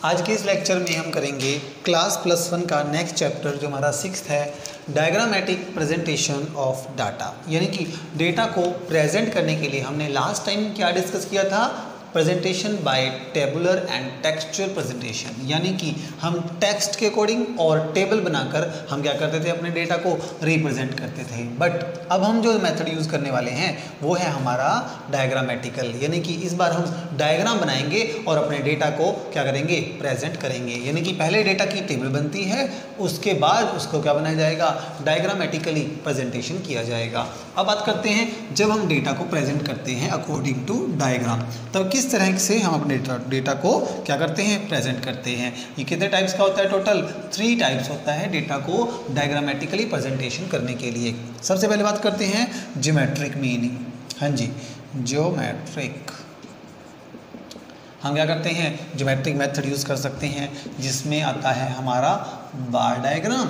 आज के इस लेक्चर में हम करेंगे क्लास +1 का नेक्स्ट चैप्टर जो हमारा 6th है, डायग्रामेटिक प्रेजेंटेशन ऑफ डाटा। यानी कि डेटा को प्रेजेंट करने के लिए हमने लास्ट टाइम क्या डिस्कस किया था, presentation by tabular and textual presentation. यानी कि हम टेक्स्ट के अकॉर्डिंग और टेबल बनाकर हम क्या करते थे, अपने डेटा को रिप्रेजेंट करते थे। बट अब हम जो मेथड यूज़ करने वाले हैं वो है हमारा डायग्रामेटिकल। यानी कि इस बार हम डायग्राम बनाएंगे और अपने डेटा को क्या करेंगे, प्रेजेंट करेंगे। यानी कि पहले डेटा की टेबल बनती है, उसके बाद उसको क्या बनाया जाएगा, डायग्रामेटिकली प्रेजेंटेशन किया जाएगा। अब बात करते हैं जब हम डेटा को प्रेजेंट करते हैं अकॉर्डिंग टू डायग्राम, तब किस तरह से हम अपने डेटा को क्या करते हैं, प्रेजेंट करते हैं। ये कितने टाइप्स का होता है, टोटल 3 टाइप्स होता है डेटा को डायग्रामेटिकली प्रेजेंटेशन करने के लिए। सबसे पहले बात करते हैं ज्योमेट्रिक मीनिंग। हाँ जी, ज्योमेट्रिक हम क्या करते हैं, ज्योमेट्रिक मेथड यूज़ कर सकते हैं, जिसमें आता है हमारा बार डायग्राम,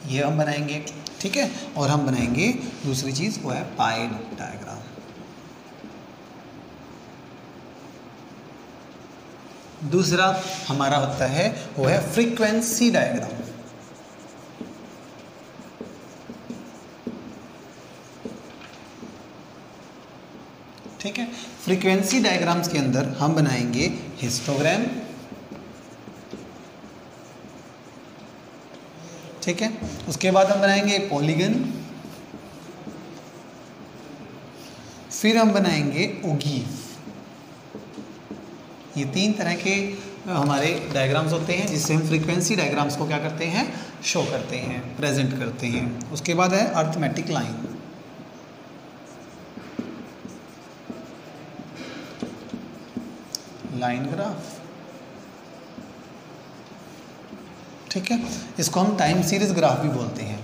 ये हम बनाएंगे, ठीक है। और हम बनाएंगे दूसरी चीज़, वो है पाई डायग्राम। दूसरा हमारा होता है वो है फ्रीक्वेंसी डायग्राम। ठीक है, फ्रीक्वेंसी डायग्राम्स के अंदर हम बनाएंगे हिस्टोग्राम, ठीक है। उसके बाद हम बनाएंगे पॉलीगन, फिर हम बनाएंगे ओगीव। ये 3 तरह के हमारे डायग्राम्स होते हैं जिससे हम फ्रीक्वेंसी डायग्राम्स को क्या करते हैं, शो करते हैं, प्रेजेंट करते हैं। उसके बाद है अरिथमेटिक लाइन, लाइन ग्राफ, ठीक है। इसको हम टाइम सीरीज ग्राफ भी बोलते हैं।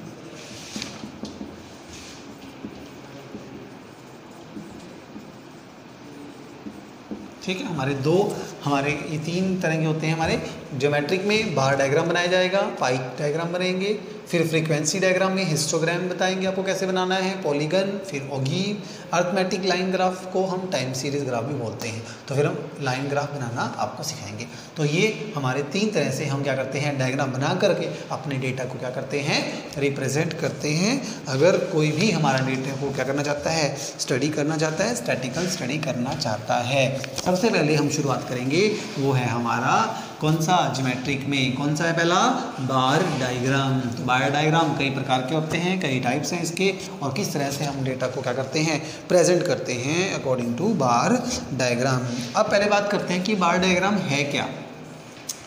ठीक है, हमारे ये 3 तरह के होते हैं। हमारे ज्योमेट्रिक में बार डायग्राम बनाया जाएगा, पाई डायग्राम बनेंगे, फिर फ्रीक्वेंसी डायग्राम में हिस्टोग्राम बताएंगे आपको कैसे बनाना है, पॉलीगन, फिर ओगीव। अरिथमेटिक लाइन ग्राफ को हम टाइम सीरीज ग्राफ भी बोलते हैं। तो फिर हम लाइन ग्राफ बनाना आपको सिखाएंगे। तो ये हमारे 3 तरह से हम क्या करते हैं, डायग्राम बना करके अपने डेटा को क्या करते हैं, रिप्रेजेंट करते हैं। अगर कोई भी हमारा डेटा को क्या करना चाहता है, स्टडी करना चाहता है, स्टैटिकल स्टडी करना चाहता है, सबसे पहले हम शुरुआत करेंगे वो है हमारा कौन सा, ज्योमेट्रिक में कौन सा है पहला, बार डायग्राम। तो बार डायग्राम कई प्रकार के होते हैं, कई टाइप्स हैं इसके, और किस तरह से हम डेटा को क्या करते हैं, प्रेजेंट करते हैं अकॉर्डिंग टू बार डायग्राम। अब पहले बात करते हैं कि बार डायग्राम है क्या।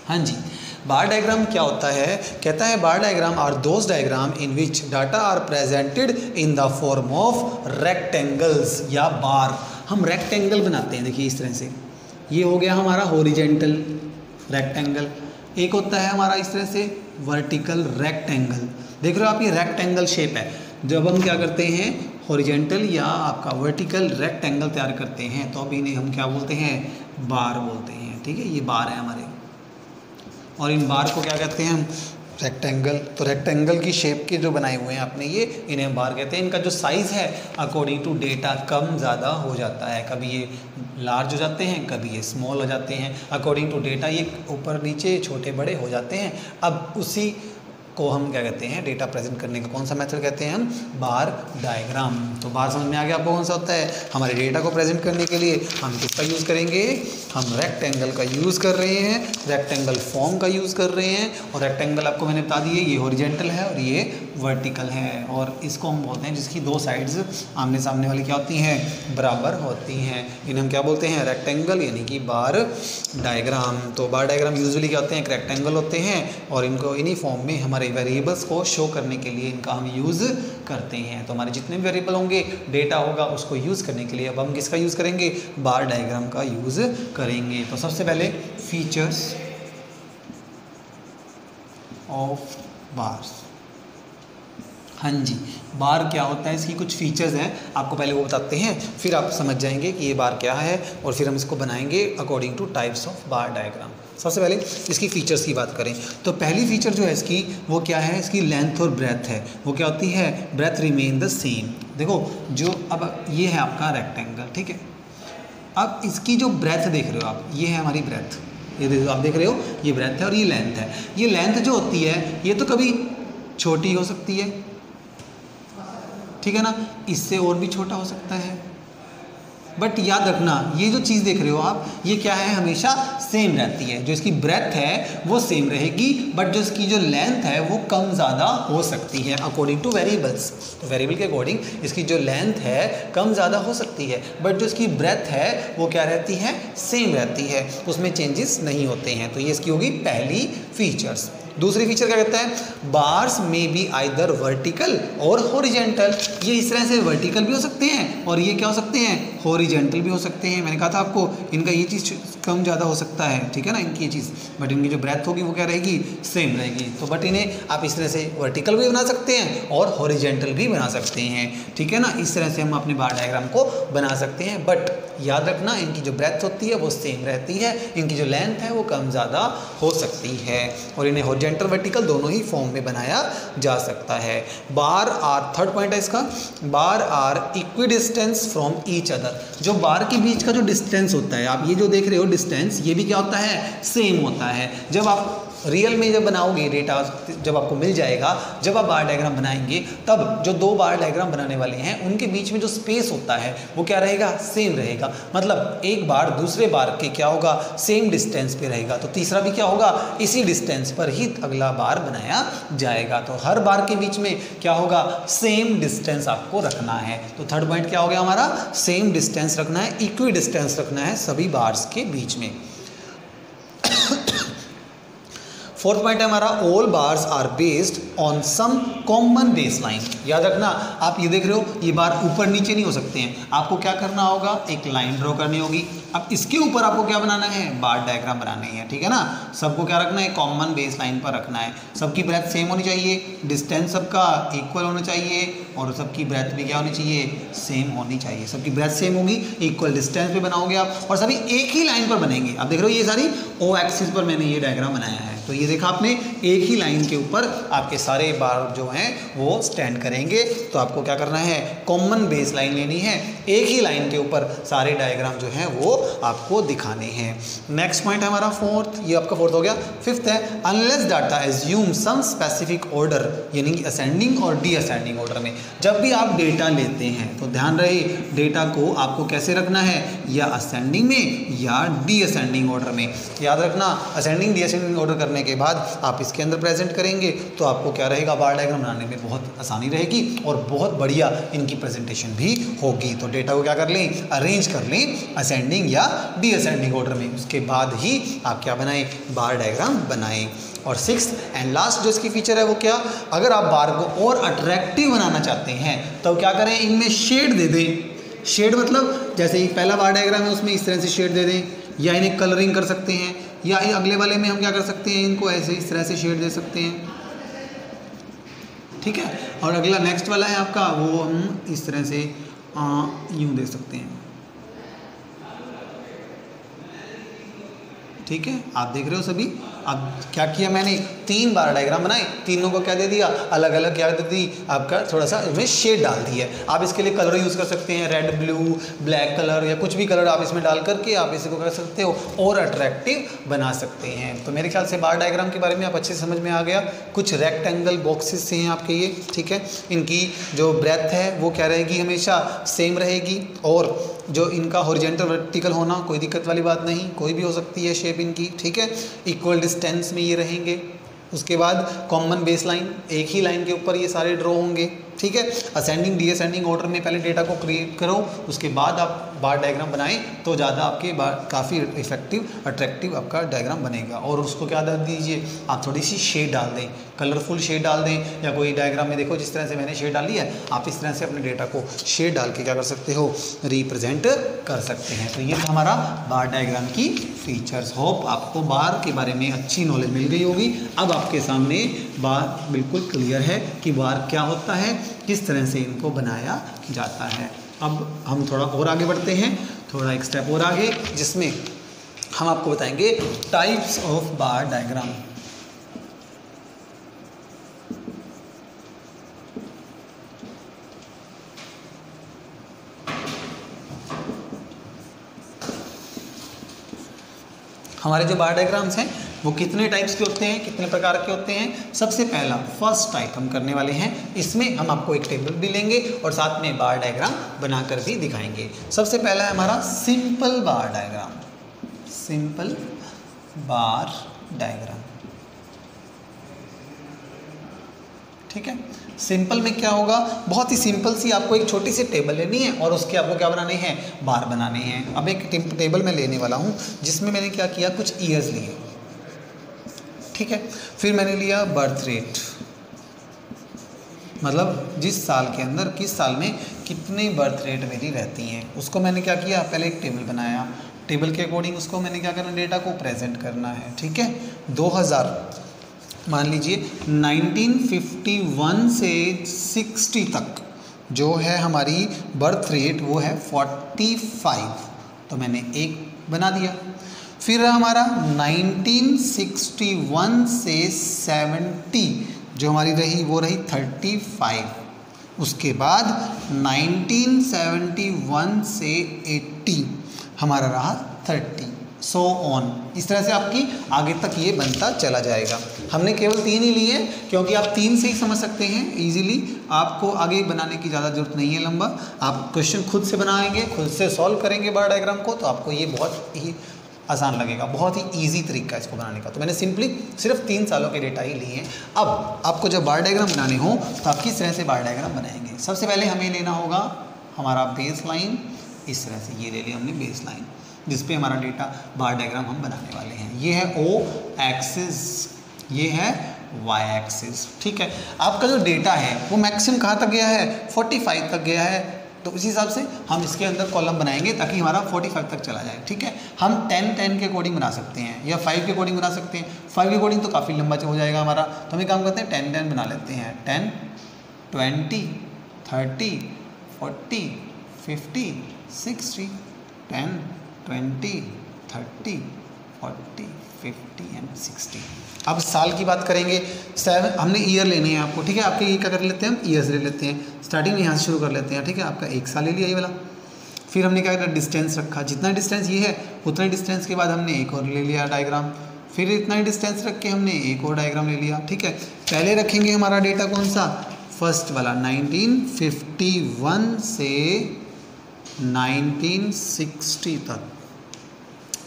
हाँ जी, बार डायग्राम क्या होता है, कहता है bar diagram are those diagram in which data are presented in the form of rectangles या बार। हम रेक्टेंगल बनाते हैं, देखिए इस तरह से, ये हो गया हमारा हॉरिजेंटल रेक्टेंगल। एक होता है हमारा इस तरह से वर्टिकल रेक्टेंगल। देख रहे हो आप, ये रेक्टेंगल शेप है। जब हम क्या करते हैं, हॉरिजेंटल या आपका वर्टिकल रेक्टेंगल तैयार करते हैं, तो अब इन्हें हम क्या बोलते हैं, बार बोलते हैं। ठीक है, ये बार है हमारे, और इन बार को क्या कहते हैं हम, रेक्टेंगल। तो रेक्टेंगल की शेप के जो बनाए हुए हैं आपने, ये इन्हें हम बार कहते हैं। इनका जो साइज़ है अकॉर्डिंग टू डेटा कम ज़्यादा हो जाता है, कभी ये लार्ज हो जाते हैं, कभी ये स्मॉल हो जाते हैं, अकॉर्डिंग टू डेटा ये ऊपर नीचे छोटे बड़े हो जाते हैं। अब उसी को हम क्या कहते हैं, डेटा प्रेजेंट करने का कौन सा मेथड कहते हैं हम, बार डायग्राम। तो बार समझ में आ गया आपको कौन सा होता है। हमारे डेटा को प्रेजेंट करने के लिए हम किसका यूज़ करेंगे, हम रेक्टेंगल का यूज़ कर रहे हैं, रेक्टेंगल फॉर्म का यूज़ कर रहे हैं। और रेक्टेंगल आपको मैंने बता दिए, ये हॉरिजेंटल है और ये वर्टिकल है, और इसको हम बोलते हैं जिसकी 2 साइड्स आमने सामने वाली क्या होती हैं, बराबर होती हैं। इन्हें हम क्या बोलते हैं, रेक्टेंगल, यानी कि बार डायग्राम। तो बार डायग्राम यूजुअली क्या होते हैं, एक रेक्टेंगल होते हैं, और इनको इन्हीं फॉर्म में हमारे वेरिएबल्स को शो करने के लिए इनका हम यूज़ करते हैं। तो हमारे जितने भी वेरिएबल होंगे, डेटा होगा, उसको यूज़ करने के लिए अब हम किसका यूज़ करेंगे, बार डायग्राम का यूज़ करेंगे। तो सबसे पहले फीचर्स ऑफ बार्स। हाँ जी, बार क्या होता है, इसकी कुछ फीचर्स हैं, आपको पहले वो बताते हैं, फिर आप समझ जाएंगे कि ये बार क्या है, और फिर हम इसको बनाएंगे according two types of bar diagram. सबसे पहले इसकी फ़ीचर्स की बात करें तो पहली फ़ीचर जो है इसकी, वो क्या है, इसकी लेंथ और ब्रेथ है। वो क्या होती है, ब्रेथ रिमेन द सेम। देखो जो अब ये है आपका रेक्टेंगल, ठीक है, अब इसकी जो ब्रेथ देख रहे हो आप, ये है हमारी ब्रेथ, ये देखो आप देख रहे हो, ये ब्रेथ है और ये लेंथ है। ये लेंथ जो होती है ये तो कभी छोटी हो सकती है, ठीक है ना, इससे और भी छोटा हो सकता है, बट याद रखना ये जो चीज़ देख रहे हो आप, ये क्या है, हमेशा सेम रहती है। जो इसकी ब्रेथ है वो सेम रहेगी, बट जो इसकी जो लेंथ है वो कम ज़्यादा हो सकती है अकॉर्डिंग टू वेरिएबल्स। तो वेरिएबल के अकॉर्डिंग इसकी जो लेंथ है कम ज़्यादा हो सकती है, बट जो इसकी ब्रेथ है वो क्या रहती है, सेम रहती है, उसमें चेंजेस नहीं होते हैं। तो ये इसकी होगी पहली फीचर्स। दूसरी फीचर क्या कहता है, बार्स में बी आइदर वर्टिकल और हॉरिजेंटल। ये इस तरह से वर्टिकल भी हो सकते हैं और ये क्या हो सकते हैं, हॉरिजेंटल भी हो सकते हैं। मैंने कहा था आपको इनका ये चीज़ कम ज़्यादा हो सकता है, ठीक है ना, इनकी ये चीज़, बट इनकी जो ब्रेथ होगी वो क्या रहेगी, सेम रहेगी। तो बट इन्हें आप इस तरह से वर्टिकल भी बना सकते हैं और हॉरिजेंटल भी बना सकते हैं, ठीक है ना। इस तरह से हम अपने बार डायग्राम को बना सकते हैं, बट याद रखना इनकी जो ब्रेथ होती है वो सेम रहती है, इनकी जो लेंथ है वो कम ज़्यादा हो सकती है, और इन्हें हॉरिजेंटल वर्टिकल दोनों ही फॉर्म में बनाया जा सकता है। बार आर, थर्ड पॉइंट है इसका, bar are equidistance from each other. जो बार के बीच का जो डिस्टेंस होता है, आप ये जो देख रहे हो डिस्टेंस, ये भी क्या होता है, सेम होता है। जब आप रियल में जब बनाओगे डेटा, जब आपको मिल जाएगा, जब आप बार डायग्राम बनाएंगे, तब जो दो बार डायग्राम बनाने वाले हैं उनके बीच में जो स्पेस होता है वो क्या रहेगा, सेम रहेगा। मतलब एक बार दूसरे बार के क्या होगा, सेम डिस्टेंस पे रहेगा, तो तीसरा भी क्या होगा, इसी डिस्टेंस पर ही अगला बार बनाया जाएगा। तो हर बार के बीच में क्या होगा, सेम डिस्टेंस आपको रखना है। तो थर्ड पॉइंट क्या हो गया हमारा, सेम डिस्टेंस रखना है, इक्वी डिस्टेंस रखना है सभी बार्स के बीच में। फोर्थ पॉइंट है हमारा, all bars are based on some common base line. याद रखना, आप ये देख रहे हो ये बार ऊपर नीचे नहीं हो सकते हैं, आपको क्या करना होगा, एक लाइन ड्रॉ करनी होगी। अब इसके ऊपर आपको क्या बनाना है, बार डायग्राम बनानी है, ठीक है ना। सबको क्या रखना है, कॉमन बेस लाइन पर रखना है। सबकी ब्रेथ सेम होनी चाहिए, डिस्टेंस सबका इक्वल होना चाहिए, और सबकी ब्रेथ भी क्या होनी चाहिए, सेम होनी चाहिए। सबकी ब्रेथ सेम होगी, इक्वल डिस्टेंस पे बनाओगे आप, और सभी एक ही लाइन पर बनेंगे। अब देख रहे हो ये सारी ओ एक्सिस पर मैंने ये डायग्राम बनाया है, तो ये देखा आपने, एक ही लाइन के ऊपर आपके सारे बार जो हैं वो स्टैंड करेंगे। तो आपको क्या करना है, कॉमन बेस लाइन लेनी है, एक ही लाइन के ऊपर सारे डायग्राम जो हैं वो आपको दिखाने हैं। नेक्स्ट पॉइंट है हमारा फोर्थ, ये आपका फोर्थ हो गया। फिफ्थ है, unless data assume some specific order, यानी कि असेंडिंग और डी असेंडिंग ऑर्डर में। जब भी आप डेटा लेते हैं तो ध्यान रहे, डेटा को आपको कैसे रखना है, या असेंडिंग में या डी असेंडिंग ऑर्डर में। याद रखना, असेंडिंग डी असेंडिंग ऑर्डर करने के बाद आप इसके अंदर प्रेजेंट करेंगे तो आपको क्या रहेगा, बार डायग्राम बनाने में बहुत आसानी रहेगी और बहुत बढ़िया इनकी प्रेजेंटेशन भी होगी। तो डेटा को क्या कर लें, अरेंज कर लें असेंडिंग या डी असेंडिंग ऑर्डर में, उसके बाद ही आप क्या बनाएं, बार डायग्राम बनाएं। और सिक्स्थ एंड लास्ट जो इसकी फीचर है वो क्या, अगर आप बार को और अट्रैक्टिव बनाना चाहते हैं तो क्या करें, इनमें शेड दे दें। शेड मतलब जैसे ही पहला बार डायग्राम है उसमें इस तरह से शेड दे दें, या इन्हें कलरिंग कर सकते हैं, या अगले वाले में हम क्या कर सकते हैं, इनको ऐसे इस तरह से शेड दे सकते हैं, ठीक है। और अगला नेक्स्ट वाला है आपका, वो हम इस तरह से यूँ दे सकते हैं, ठीक है। आप देख रहे हो सभी। अब क्या किया मैंने, तीन बार डायग्राम बनाए, तीनों को क्या दे दिया, अलग अलग क्या दे दी, आपका थोड़ा सा इसमें शेड डाल दी है। आप इसके लिए कलर यूज़ कर सकते हैं, रेड, ब्लू, ब्लैक कलर, या कुछ भी कलर आप इसमें डाल करके आप इसको कर सकते हो और अट्रैक्टिव बना सकते हैं। तो मेरे ख्याल से बार डायग्राम के बारे में आप अच्छे समझ में आ गया। कुछ रेक्टेंगल बॉक्सेस से हैं आपके ये, ठीक है। इनकी जो ब्रेथ है वो क्या रहेगी, हमेशा सेम रहेगी, और जो इनका हॉरिजॉन्टल वर्टिकल होना कोई दिक्कत वाली बात नहीं, कोई भी हो सकती है शेप इनकी, ठीक है। इक्वल डिस्टेंस में ये रहेंगे। उसके बाद कॉमन बेस लाइन, एक ही लाइन के ऊपर ये सारे ड्रॉ होंगे, ठीक है। असेंडिंग डी असेंडिंग ऑर्डर में पहले डेटा को क्रिएट करो, उसके बाद आप बार डायग्राम बनाएं तो ज़्यादा आपके बार काफ़ी इफेक्टिव अट्रैक्टिव आपका डायग्राम बनेगा। और उसको क्या डाल दीजिए, आप थोड़ी सी शेड डाल दें, कलरफुल शेड डाल दें, या कोई डायग्राम में देखो जिस तरह से मैंने शेड डाली है, आप इस तरह से अपने डेटा को शेड डाल के क्या कर सकते हो, रिप्रेजेंट कर सकते हैं। तो ये था हमारा बार डायग्राम की फीचर्स। होप आपको बार के बारे में अच्छी नॉलेज मिल गई होगी। अब आपके सामने बार बिल्कुल क्लियर है कि बार क्या होता है, किस तरह से इनको बनाया जाता है। अब हम थोड़ा और आगे बढ़ते हैं, थोड़ा एक स्टेप और आगे, जिसमें हम आपको बताएंगे टाइप्स ऑफ बार डायग्राम। हमारे जो बार डायग्राम्स हैं वो कितने टाइप्स के होते हैं, कितने प्रकार के होते हैं। सबसे पहला फर्स्ट टाइप हम करने वाले हैं, इसमें हम आपको एक टेबल भी लेंगे और साथ में बार डायग्राम बनाकर भी दिखाएंगे। सबसे पहला है हमारा सिंपल बार डायग्राम, सिंपल बार डायग्राम। ठीक है, सिंपल में क्या होगा, बहुत ही सिंपल सी आपको एक छोटी सी टेबल लेनी है और उसके आपको क्या बनाने हैं, बार बनाने हैं। अब एक टेबल मैं लेने वाला हूँ जिसमें मैंने क्या किया, कुछ ईयर्स लिए। ठीक है, फिर मैंने लिया बर्थ रेट, मतलब जिस साल के अंदर किस साल में कितने बर्थ रेट मेरी रहती हैं, उसको मैंने क्या किया, पहले एक टेबल बनाया। टेबल के अकॉर्डिंग उसको मैंने क्या करना, डेटा को प्रेजेंट करना है। ठीक है, 2000 मान लीजिए 1951 से 60 तक जो है हमारी बर्थ रेट वो है 45, तो मैंने एक बना दिया। फिर हमारा 1961 से 70 जो हमारी रही वो रही 35। उसके बाद 1971 से 80 हमारा रहा 30, सो ऑन। इस तरह से आपकी आगे तक ये बनता चला जाएगा। हमने केवल 3 ही लिए क्योंकि आप 3 से ही समझ सकते हैं इजीली, आपको आगे बनाने की ज़्यादा जरूरत नहीं है लंबा। आप क्वेश्चन खुद से बनाएंगे, खुद से सॉल्व करेंगे बार डायग्राम को, तो आपको ये बहुत ही आसान लगेगा, बहुत ही ईजी तरीका है इसको बनाने का। तो मैंने सिंपली सिर्फ 3 सालों के डेटा ही लिए हैं। अब आपको जब बार डायग्राम बनाने हो तो आप किस तरह से बार डायग्राम बनाएंगे। सबसे पहले हमें लेना होगा हमारा बेस लाइन, इस तरह से ये ले लिया हमने बेस लाइन, जिस पे हमारा डेटा बार डायग्राम हम बनाने वाले हैं। ये है ओ एक्सिस, ये है वाई एक्सिस। ठीक है, आपका जो डेटा है वो मैक्सिमम कहाँ तक गया है, 45 तक गया है, तो उसी हिसाब से हम इसके अंदर कॉलम बनाएंगे ताकि हमारा 45 तक चला जाए। ठीक है, हम 10 के अकॉर्डिंग बना सकते हैं या 5 के अकॉर्डिंग बना सकते हैं। 5 के अकॉर्डिंग तो काफ़ी लंबा हो जाएगा हमारा, तो हम एक काम करते हैं 10 बना लेते हैं। 10, 20, 30, 40, 50, 60, 10, 20, 30, 40, 50 एंड 60। अब साल की बात करेंगे, 7 हमने ईयर लेने हैं आपको। ठीक है, आपके ये क्या कर लेते हैं, हम ईयर्स ले लेते हैं। स्टार्टिंग में यहाँ से शुरू कर लेते हैं। ठीक है, आपका 1 साल ले लिया ये वाला। फिर हमने क्या करा, डिस्टेंस रखा, जितना डिस्टेंस ये है उतना डिस्टेंस के बाद हमने एक और ले लिया डायग्राम। फिर इतना ही डिस्टेंस रख के हमने एक और डायग्राम ले लिया। ठीक है, पहले रखेंगे हमारा डेटा कौन सा, फर्स्ट वाला 1951 से 1960 तक।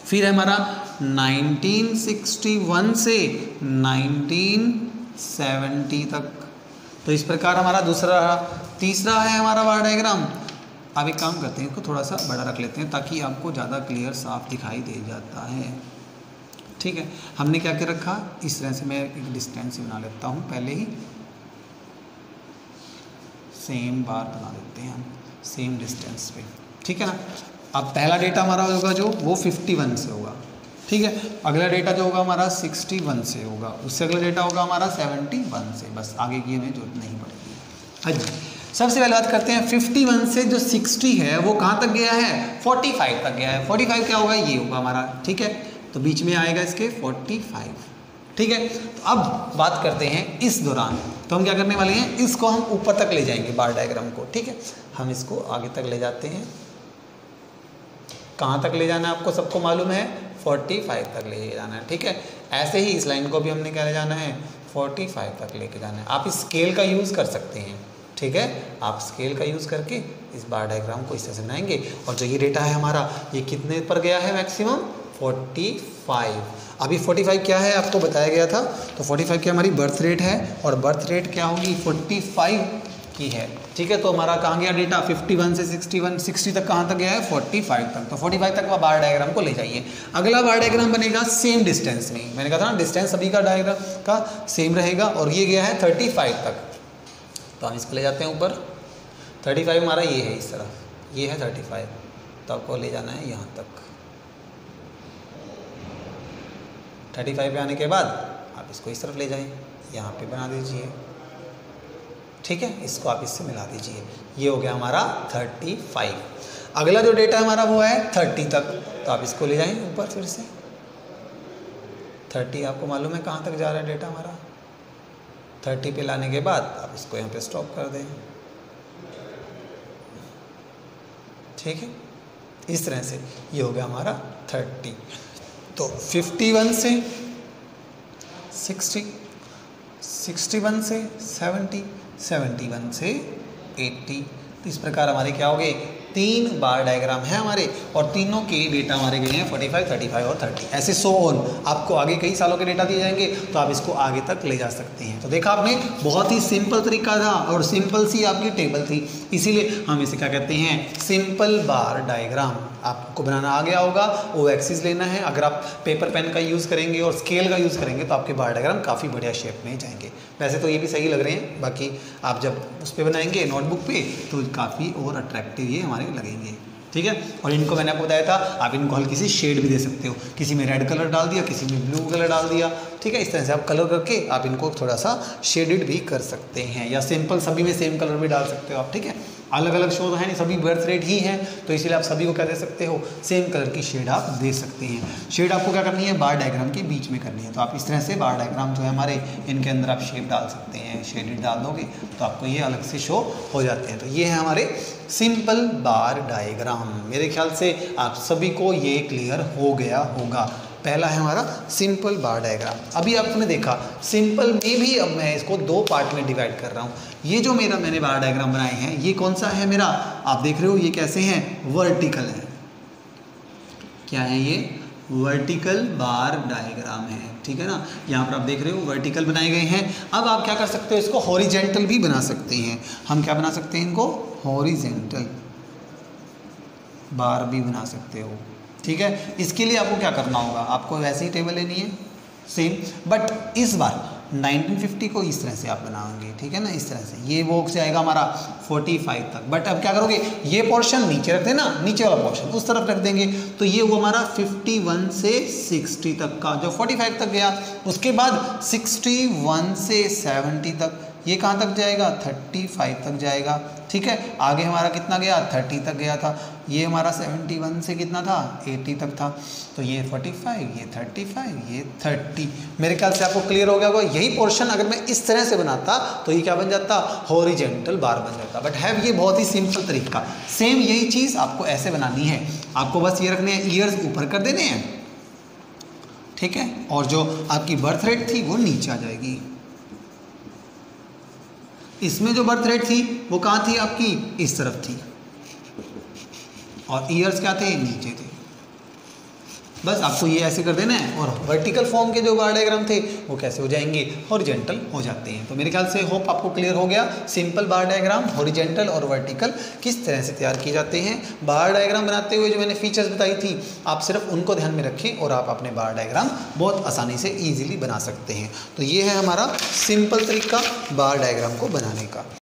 फिर हमारा 1961 से 1970 तक। तो इस प्रकार हमारा दूसरा रहा। तीसरा है हमारा बार डायग्राम। अब एक काम करते हैं, इसको थोड़ा सा बड़ा रख लेते हैं ताकि आपको ज़्यादा क्लियर साफ दिखाई दे जाता है। ठीक है, हमने क्या क्या रखा, इस तरह से मैं एक डिस्टेंस बना लेता हूँ, पहले ही सेम बार बना देते हैं हम सेम डिस्टेंस पे। ठीक है ना, अब पहला डेटा हमारा होगा जो वो 51 से होगा। ठीक है, अगला डेटा जो होगा हमारा 61 से होगा, उससे अगला डेटा होगा हमारा 71 से। बस आगे की हमें जरूरत नहीं पड़ेगी। हाँ जी, सबसे पहले बात करते हैं 51 से जो 60 है वो कहाँ तक गया है, 45 तक गया है। 45 क्या होगा, ये होगा हमारा। ठीक है, तो बीच में आएगा इसके 45। ठीक है, तो अब बात करते हैं इस दौरान, तो हम क्या करने वाले हैं, इसको हम ऊपर तक ले जाएंगे बार डायग्राम को। ठीक है, हम इसको आगे तक ले जाते हैं। कहाँ तक ले जाना है आपको सबको मालूम है, 45 तक ले जाना है। ठीक है, ऐसे ही इस लाइन को भी हमने क्या ले जाना है, 45 तक लेके जाना है। आप इस स्केल का यूज़ कर सकते हैं। ठीक है, आप स्केल का यूज़ करके इस बार डायग्राम को इस तरह से बनाएंगे। और जो ये डेटा है हमारा, ये कितने पर गया है मैक्सिमम, 45। अभी 45 क्या है आपको बताया गया था, तो 45 की हमारी बर्थ रेट है और बर्थ रेट क्या होगी, 45 की है। ठीक है, तो हमारा कहाँ गया डेटा, 51 से 60 तक कहाँ तक गया है, 45 तक। तो 45 तक का बार डायग्राम को ले जाइए। अगला बार डायग्राम बनेगा सेम डिस्टेंस में, मैंने कहा था ना डिस्टेंस सभी का डायग्राम का सेम रहेगा, और ये गया है 35 तक। तो हम इसको ले जाते हैं ऊपर। 35 हमारा ये है, इस तरफ ये है 35, तो आपको ले जाना है यहाँ तक। 35 पे आने के बाद आप इसको इस तरफ ले जाएं, यहाँ पे बना दीजिए। ठीक है, इसको आप इससे मिला दीजिए, ये हो गया हमारा 35। अगला जो डेटा हमारा वो है 30 तक, तो आप इसको ले जाएं ऊपर फिर से। 30 आपको मालूम है कहाँ तक जा रहा है डेटा हमारा। 30 पे लाने के बाद आप इसको यहाँ पे स्टॉप कर दें। ठीक है, इस तरह से ये हो गया हमारा 30। तो 51 से 60, 61 से 70, 71 से 80। तो इस प्रकार हमारे क्या हो गए, 3 बार डायग्राम है हमारे, और तीनों के डेटा हमारे गए हैं 45, 35 और 30, ऐसे सो ऑन। आपको आगे कई सालों के डेटा दिए जाएंगे तो आप इसको आगे तक ले जा सकते हैं। तो देखा आपने, बहुत ही सिंपल तरीका था और सिंपल सी आपकी टेबल थी, इसीलिए हम इसे क्या कहते हैं, सिंपल बार डायग्राम। आपको बनाना आ गया होगा, वो एक्सिस लेना है। अगर आप पेपर पेन का यूज़ करेंगे और स्केल का यूज़ करेंगे तो आपके बार डायग्राम काफ़ी बढ़िया शेप में जाएंगे। वैसे तो ये भी सही लग रहे हैं, बाकी आप जब उस पर बनाएंगे नोटबुक पे तो काफ़ी और अट्रैक्टिव ये हमारे लगेंगे। ठीक है, और इनको मैंने आपको बताया था, आप इनको हल्की सी शेड भी दे सकते हो, किसी में रेड कलर डाल दिया, किसी में ब्लू कलर डाल दिया। ठीक है, इस तरह से आप कलर करके आप इनको थोड़ा सा शेडेड भी कर सकते हैं, या सिंपल सभी में सेम कलर भी डाल सकते हो आप। ठीक है, अलग अलग शो है नहीं, सभी बर्थ रेट ही हैं, तो इसीलिए आप सभी को क्या दे सकते हो, सेम कलर की शेड आप दे सकते हैं। शेड आपको क्या करनी है, बार डायग्राम के बीच में करनी है। तो आप इस तरह से बार डायग्राम जो है हमारे, इनके अंदर आप शेप डाल सकते हैं, शेडेड डाल दोगे तो आपको ये अलग से शो हो जाते हैं। तो ये है हमारे सिंपल बार डायग्राम। मेरे ख्याल से आप सभी को ये क्लियर हो गया होगा। पहला है हमारा सिंपल बार डायग्राम। अभी आपने देखा सिंपल में भी अब मैं इसको 2 पार्ट में डिवाइड कर रहा हूँ। ये जो मैंने बार डायग्राम बनाए हैं, ये कौन सा है मेरा, आप देख रहे हो ये कैसे हैं, वर्टिकल है। क्या है ये, वर्टिकल बार डायग्राम है। ठीक है ना, यहाँ पर आप देख रहे हो वर्टिकल बनाए गए हैं। अब आप क्या कर सकते हो, इसको हॉरिजेंटल भी बना सकते हैं। हम क्या बना सकते हैं, इनको हॉरिजेंटल बार भी बना सकते हो। ठीक है, इसके लिए आपको क्या करना होगा, आपको वैसी ही टेबल लेनी है सेम, बट इस बार 1950 को इस तरह से आप बनाओगे। ठीक है ना, इस तरह से ये वो जाएगा हमारा 45 तक। बट अब क्या करोगे, ये पोर्शन नीचे रख देना, नीचे वाला पोर्शन उस तरफ रख देंगे, तो ये वो हमारा 51 से 60 तक का जो 45 तक गया, उसके बाद 61 से 70 तक, ये कहाँ तक जाएगा, 35 तक जाएगा। ठीक है, आगे हमारा कितना गया, 30 तक गया था। ये हमारा 71 से कितना था, 80 तक था। तो ये 45, ये 35, ये 30। मेरे ख्याल से आपको क्लियर हो गया होगा। यही पोर्शन अगर मैं इस तरह से बनाता तो ये क्या बन जाता, हॉरिजेंटल बार बन जाता। बट है ये बहुत ही सिंपल तरीका। सेम यही चीज़ आपको ऐसे बनानी है। आपको बस ये रखने हैं, ईयर्स ऊपर कर देने हैं। ठीक है, और जो आपकी बर्थ रेट थी वो नीचे आ जाएगी। इसमें जो बर्थ रेट थी वो कहाँ थी आपकी, इस तरफ थी, और ईयर्स क्या थे, नीचे थे। बस आपको ये ऐसे कर देना है, और वर्टिकल फॉर्म के जो बार डायग्राम थे वो कैसे हो जाएंगे, हॉरिजेंटल हो जाते हैं। तो मेरे ख्याल से होप आपको क्लियर हो गया, सिंपल बार डायग्राम हॉरिजेंटल और वर्टिकल किस तरह से तैयार किए जाते हैं। बार डायग्राम बनाते हुए जो मैंने फीचर्स बताई थी, आप सिर्फ उनको ध्यान में रखें और आप अपने बार डायग्राम बहुत आसानी से ईजिली बना सकते हैं। तो ये है हमारा सिंपल तरीका बार डायग्राम को बनाने का।